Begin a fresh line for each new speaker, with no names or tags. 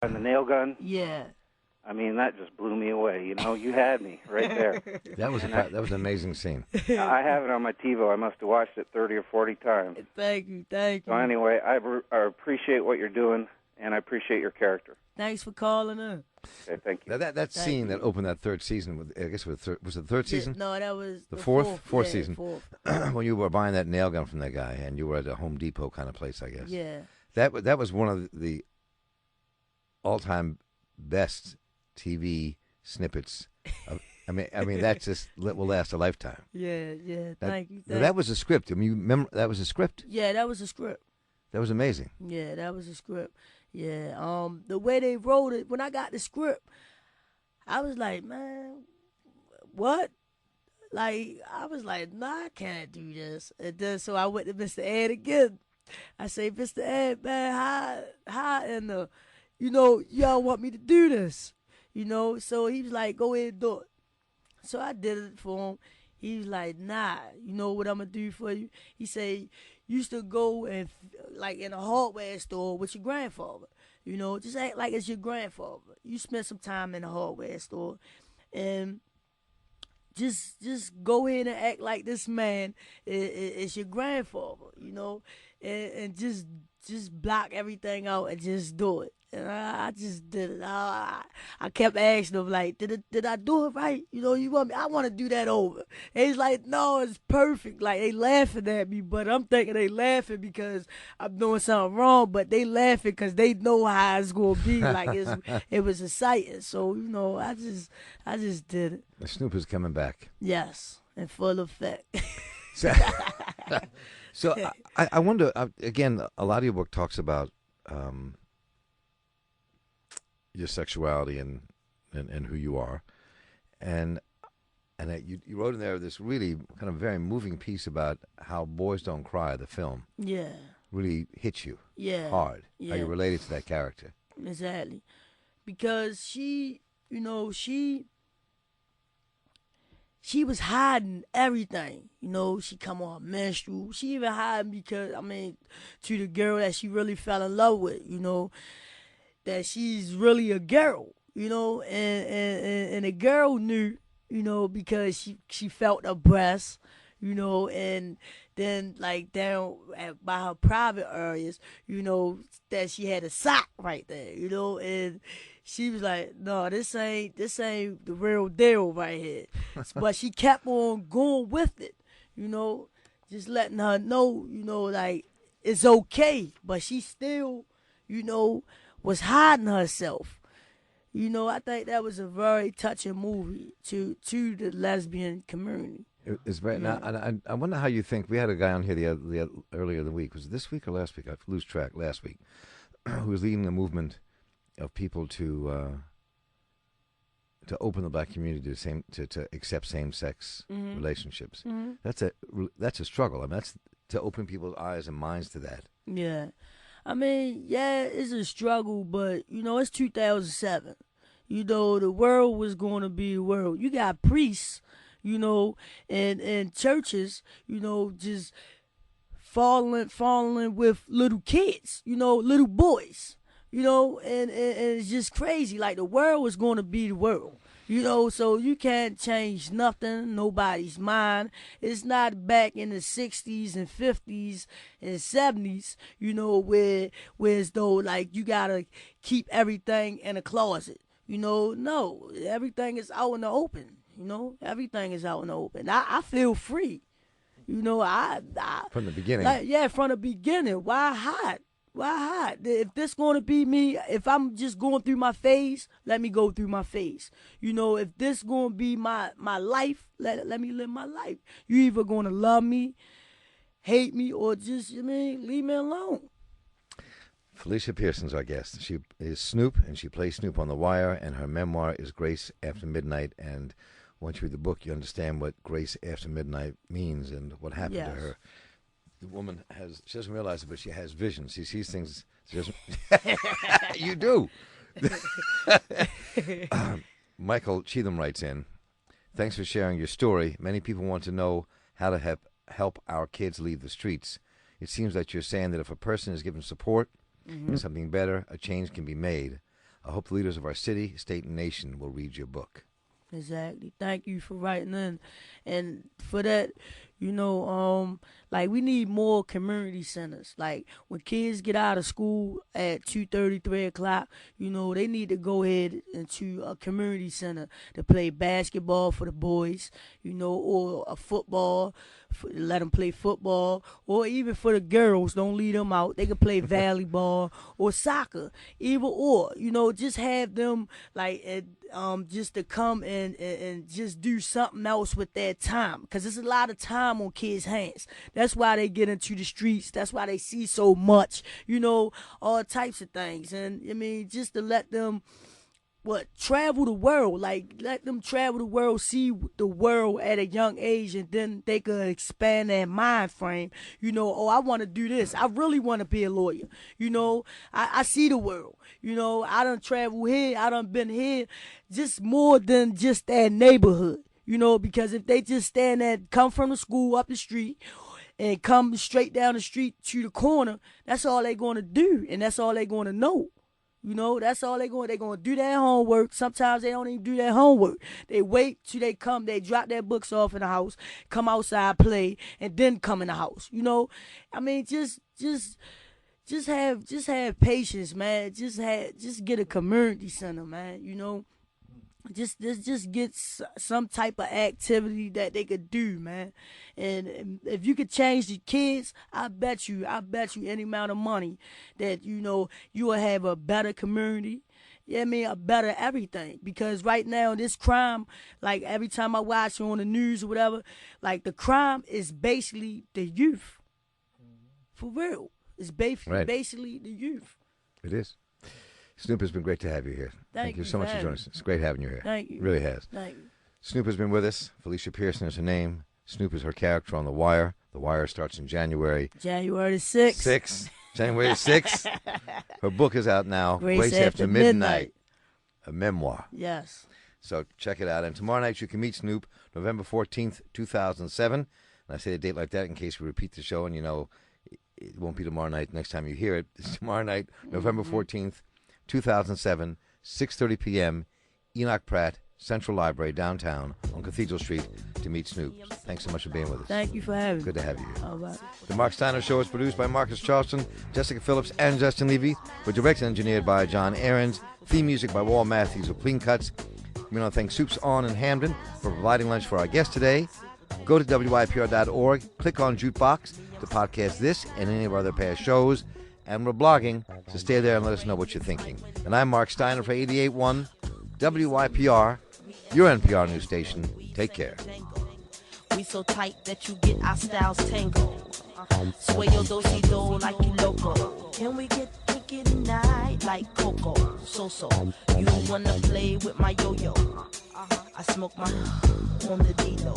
And the nail gun.
Yeah.
I mean, that just blew me away. You had me right there.
That was an amazing scene.
I have it on my TiVo. I must have watched it 30 or 40 times.
Thank you, thank
So
you.
anyway, I appreciate what you're doing, and I appreciate your character.
Thanks for calling in.
Okay, thank you.
Now that scene that opened that third season, I guess was it the third season?
No, that was
the
fourth
season.
Fourth.
When you were buying that nail gun from that guy, and you were at a Home Depot kind of place, I guess.
Yeah.
That was one of the all-time best TV snippets. I mean that just will last a lifetime.
Yeah, yeah. Thank you.
That was a script. I mean, you remember that was a script?
Yeah, that was a script.
That was amazing.
Yeah, that was a script. Yeah. The way they wrote it, when I got the script, I was like, man, what? Like, I was like, nah, I can't do this. And then so I went to Mr. Ed again. I say, Mr. Ed, man, how in the, y'all want me to do this? So he was like, go ahead and do it. So I did it for him. He was like, nah, you know what I'm going to do for you? He said, you used to go and, like, in a hardware store with your grandfather. Just act like it's your grandfather. You spend some time in a hardware store and just go in and act like this man is your grandfather, and just block everything out and just do it. And I just did it. I kept asking him, like, did I do it right? You want me? I want to do that over. And he's like, no, it's perfect. Like, they laughing at me, but I'm thinking they laughing because I'm doing something wrong, but they laughing because they know how it's going to be. Like, it was exciting. So, I just did it.
The Snoop is coming back.
Yes, in full effect.
So I wonder, again, a lot of your book talks about your sexuality and who you are, and you wrote in there this really kind of very moving piece about how Boys Don't Cry, the film, really hit you hard.
Yeah.
How you related to that character.
Exactly, because she was hiding everything. She come on menstrual. She even hiding because, to the girl that she really fell in love with, that she's really a girl, and the girl knew, because she felt her breast, and then like down by her private areas, that she had a sock right there, and she was like, no, this ain't the real deal right here. But she kept on going with it, just letting her know, like, it's okay. But she still, was hiding herself. I think that was a very touching movie to the lesbian community.
It's very. Now, I wonder how you think. We had a guy on here the earlier in the week. Was it this week or last week? I lose track. Last week, who was leading a movement of people to open the black community to accept same-sex relationships. Mm-hmm. That's a struggle. That's to open people's eyes and minds to that.
Yeah. It's a struggle, but, it's 2007. The world was going to be the world. You got priests, and churches, just falling with little kids, little boys, and it's just crazy. Like, the world was going to be the world. So you can't change nothing, nobody's mind. It's not back in the 60s and 50s and 70s, where as though, like, you gotta keep everything in a closet. No, everything is out in the open. Everything is out in the open. I feel free. I
from the beginning.
From the beginning. Why hide? If this going to be me, if I'm just going through my phase, let me go through my phase. If this going to be my life, let me live my life. You either going to love me, hate me, or just, leave me alone.
Felicia Pearson's our guest. She is Snoop, and she plays Snoop on The Wire, and her memoir is Grace After Midnight. And once you read the book, you understand what Grace After Midnight means and what happened to her. The woman she doesn't realize it, but she has visions. She sees things. She doesn't. You do. Michael Cheatham writes in, thanks for sharing your story. Many people want to know how to help our kids leave the streets. It seems that you're saying that if a person is given support and something better, a change can be made. I hope the leaders of our city, state, and nation will read your book.
Exactly. Thank you for writing in. And for that, like we need more community centers. Like when kids get out of school at 2:30, 3 o'clock, they need to go ahead into a community center to play basketball for the boys, or a football. Let them play football, or even for the girls, don't leave them out. They can play volleyball or soccer, either or. Just have them like just to come and just do something else with their time, because there's a lot of time on kids' hands. That's why they get into the streets. That's why they see so much, all types of things. And I mean, just to let them travel the world, like let them travel the world, see the world at a young age, and then they could expand their mind frame. I want to do this. I really want to be a lawyer. I see the world. I done travel here. I done been here, just more than just that neighborhood. Because if they just stand there, come from the school up the street, and come straight down the street to the corner, that's all they going to do, and that's all they going to know. That's all they're going to do their homework. Sometimes they don't even do their homework. They wait till they come, they drop their books off in the house, come outside, play, and then come in the house. I mean, just have patience, man. Just get a community center, man. Just get some type of activity that they could do, man. And if you could change the kids, I bet you any amount of money that you will have a better community. Yeah, I mean, a better everything. Because right now, this crime, like every time I watch on the news or whatever, like the crime is basically the youth. For real. It's basically the youth.
It is. Snoop, it's been great to have you here. Thank you so much for joining us. It's great having you here.
Thank you.
It really has.
Thank you.
Snoop has been with us. Felicia Pearson is her name. Snoop is her character on The Wire. The Wire starts in January.
January 6th.
January 6th. Her book is out now. Grace After Midnight. A memoir.
Yes.
So check it out. And tomorrow night you can meet Snoop, November 14th, 2007. And I say a date like that in case we repeat the show and it won't be tomorrow night next time you hear it. It's tomorrow night, November 14th. 2007, 6:30 p.m., Enoch Pratt, Central Library, downtown on Cathedral Street to meet Snoop. Thanks so much for being with us.
Thank you for having me.
Good to have you here.
All right.
The Marc Steiner Show is produced by Marcus Charleston, Jessica Phillips, and Justin Levy. We're directed and engineered by John Aarons. Theme music by Wal Matthews of Clean Cuts. We want to thank Soups On in Hamden for providing lunch for our guest today. Go to WYPR.org, click on Jukebox to podcast this and any of our other past shows. And we're blogging, so stay there and let us know what you're thinking. And I'm Marc Steiner for 88.1 WYPR, your NPR news station. Take care.
We so tight that you get our styles tangled. Sway your do-si-do like you loco. Can we get kinky tonight like Coco? So, you wanna play with my yo-yo? I smoke my on the D-Lo.